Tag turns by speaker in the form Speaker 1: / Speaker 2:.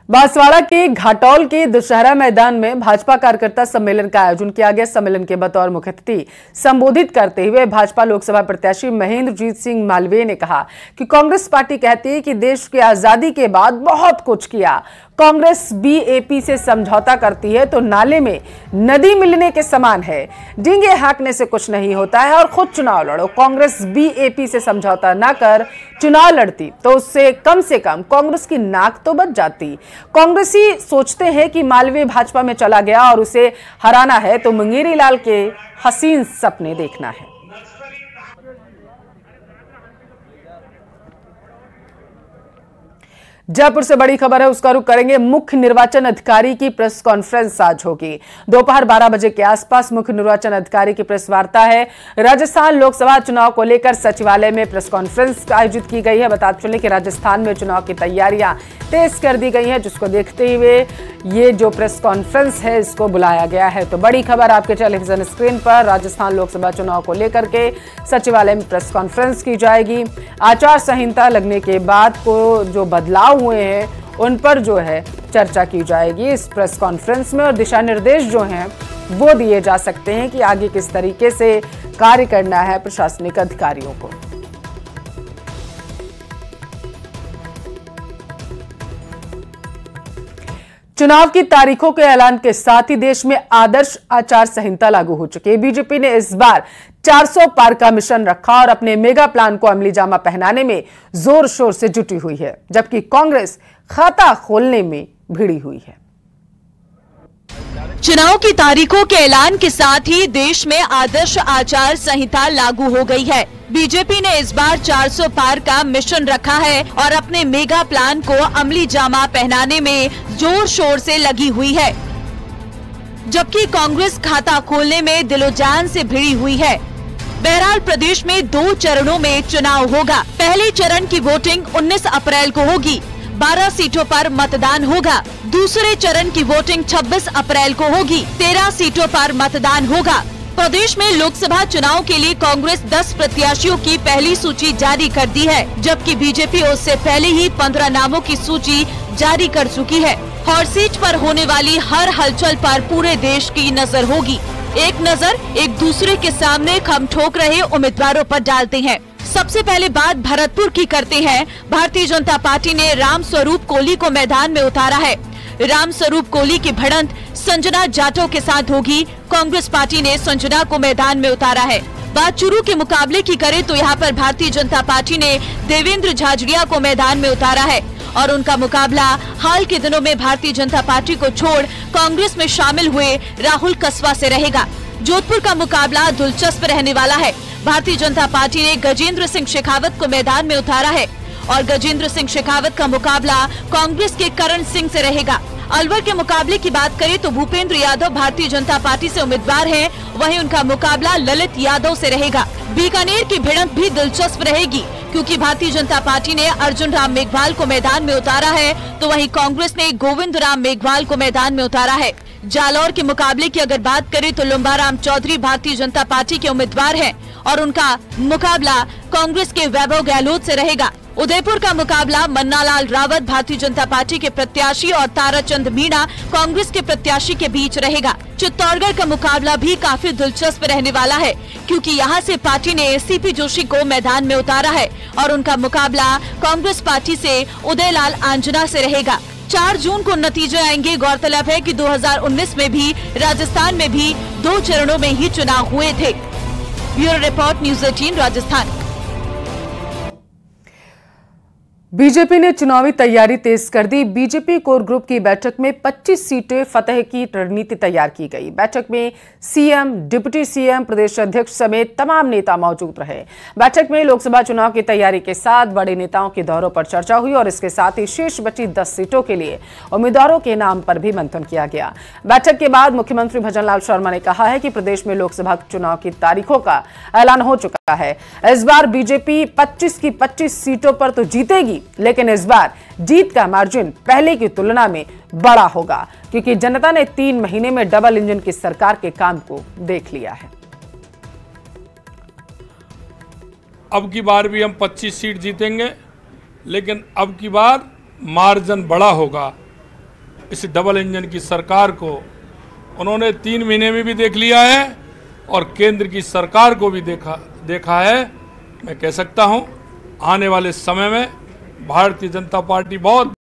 Speaker 1: बांसवाड़ा के घाटौल के दशहरा मैदान में भाजपा कार्यकर्ता सम्मेलन का आयोजन किया गया। सम्मेलन के बतौर मुख्य अतिथि संबोधित करते हुए भाजपा लोकसभा प्रत्याशी महेंद्रजीत सिंह मालवीय ने कहा कि कांग्रेस पार्टी कहती है कि देश की आजादी के बाद बहुत कुछ किया। कांग्रेस बीएपी से समझौता करती है तो नाले में नदी मिलने के समान है। डींगे हाँकने से कुछ नहीं होता है और खुद चुनाव लड़ो। कांग्रेस बीएपी से समझौता ना कर चुनाव लड़ती तो उससे कम से कम कांग्रेस की नाक तो बच जाती। कांग्रेसी सोचते हैं कि मालवीय भाजपा में चला गया और उसे हराना है तो मुंगेरी लाल के हसीन सपने देखना है। जयपुर से बड़ी खबर है, उसका रुख करेंगे। मुख्य निर्वाचन अधिकारी की प्रेस कॉन्फ्रेंस आज होगी। दोपहर 12 बजे के आसपास मुख्य निर्वाचन अधिकारी की प्रेस वार्ता है। राजस्थान लोकसभा चुनाव को लेकर सचिवालय में प्रेस कॉन्फ्रेंस आयोजित की गई है। बता चलें कि राजस्थान में चुनाव की तैयारियां तेज कर दी गई हैं, जिसको देखते हुए ये जो प्रेस कॉन्फ्रेंस है इसको बुलाया गया है। तो बड़ी खबर आपके टेलीविजन स्क्रीन पर, राजस्थान लोकसभा चुनाव को लेकर के सचिवालय में प्रेस कॉन्फ्रेंस की जाएगी। आचार संहिता लगने के बाद को जो बदलाव हुए हैं उन पर जो है चर्चा की जाएगी इस प्रेस कॉन्फ्रेंस में, और दिशा निर्देश जो हैं वो दिए जा सकते हैं कि आगे किस तरीके से कार्य करना है प्रशासनिक अधिकारियों को। चुनाव की तारीखों के ऐलान के साथ ही देश में आदर्श आचार संहिता लागू हो चुकी है। बीजेपी ने इस बार 400 पार का मिशन रखा और अपने मेगा प्लान को अमली जामा पहनाने में जोर शोर से जुटी हुई है, जबकि कांग्रेस खाता खोलने में भिड़ी हुई है।
Speaker 2: चुनाव की तारीखों के ऐलान के साथ ही देश में आदर्श आचार संहिता लागू हो गई है। बीजेपी ने इस बार 400 पार का मिशन रखा है और अपने मेगा प्लान को अमली जामा पहनाने में जोर शोर से लगी हुई है, जबकि कांग्रेस खाता खोलने में दिलोजान से भिड़ी हुई है। बहरहाल प्रदेश में 2 चरणों में चुनाव होगा। पहले चरण की वोटिंग 19 अप्रैल को होगी, 12 सीटों पर मतदान होगा। दूसरे चरण की वोटिंग 26 अप्रैल को होगी, 13 सीटों पर मतदान होगा। प्रदेश में लोकसभा चुनाव के लिए कांग्रेस 10 प्रत्याशियों की पहली सूची जारी कर दी है, जबकि बीजेपी उससे पहले ही 15 नामों की सूची जारी कर चुकी है। हर सीट पर होने वाली हर हलचल पर पूरे देश की नजर होगी। एक नजर एक दूसरे के सामने खम ठोक रहे उम्मीदवारों पर डालते हैं। सबसे पहले बात भरतपुर की करते हैं। भारतीय जनता पार्टी ने राम स्वरूप कोहली को मैदान में उतारा है। राम स्वरूप कोहली की भिड़ंत संजना जाटव के साथ होगी। कांग्रेस पार्टी ने संजना को मैदान में उतारा है। बात चुरू के मुकाबले की करें तो यहाँ पर भारतीय जनता पार्टी ने देवेंद्र झाझड़िया को मैदान में उतारा है और उनका मुकाबला हाल के दिनों में भारतीय जनता पार्टी को छोड़ कांग्रेस में शामिल हुए राहुल कसवा से रहेगा। जोधपुर का मुकाबला दिलचस्प रहने वाला है। भारतीय जनता पार्टी ने गजेंद्र सिंह शेखावत को मैदान में उतारा है और गजेंद्र सिंह शेखावत का मुकाबला कांग्रेस के करण सिंह से रहेगा। अलवर के मुकाबले की बात करें तो भूपेंद्र यादव भारतीय जनता पार्टी से उम्मीदवार हैं, वहीं उनका मुकाबला ललित यादव से रहेगा। बीकानेर की भिड़ंत भी दिलचस्प रहेगी, क्योंकि भारतीय जनता पार्टी ने अर्जुन राम मेघवाल को मैदान में उतारा है तो वहीं कांग्रेस ने गोविंद राम मेघवाल को मैदान में उतारा है। जालौर के मुकाबले की अगर बात करें तो लुम्बाराम चौधरी भारतीय जनता पार्टी के उम्मीदवार हैं और उनका मुकाबला कांग्रेस के वैभव गहलोत से रहेगा। उदयपुर का मुकाबला मन्नालाल रावत भारतीय जनता पार्टी के प्रत्याशी और ताराचंद मीणा कांग्रेस के प्रत्याशी के बीच रहेगा। चित्तौड़गढ़ का मुकाबला भी काफी दिलचस्प रहने वाला है, क्योंकि यहां से पार्टी ने सीपी जोशी को मैदान में उतारा है और उनका मुकाबला कांग्रेस पार्टी से उदयलाल आंजना से रहेगा। 4 जून को नतीजे आएंगे। गौरतलब है कि 2019 में भी राजस्थान में भी 2 चरणों में ही चुनाव हुए थे। Bureau report, news 18 Rajasthan.
Speaker 1: BJP ने चुनावी तैयारी तेज कर दी। बीजेपी कोर ग्रुप की बैठक में 25 सीटें फतेह की रणनीति तैयार की गई। बैठक में सीएम, डिप्टी सीएम, प्रदेश अध्यक्ष समेत तमाम नेता मौजूद रहे। बैठक में लोकसभा चुनाव की तैयारी के साथ बड़े नेताओं के दौरों पर चर्चा हुई और इसके साथ ही शेष बची 10 सीटों के लिए उम्मीदवारों के नाम पर भी मंथन किया गया। बैठक के बाद मुख्यमंत्री भजनलाल शर्मा ने कहा है कि प्रदेश में लोकसभा चुनाव की तारीखों का ऐलान हो चुका है। इस बार बीजेपी 25 की 25 सीटों पर तो जीतेगी, लेकिन इस बार जीत का मार्जिन पहले की तुलना में बड़ा होगा, क्योंकि जनता ने 3 महीने में डबल इंजन की सरकार के काम को देख लिया है।
Speaker 3: अब की बार भी हम 25 सीट जीतेंगे, लेकिन अब की बार मार्जिन बड़ा होगा। इस डबल इंजन की सरकार को उन्होंने 3 महीने में भी देख लिया है और केंद्र की सरकार को भी देखा है। मैं कह सकता हूं आने वाले समय में भारतीय जनता पार्टी बहुत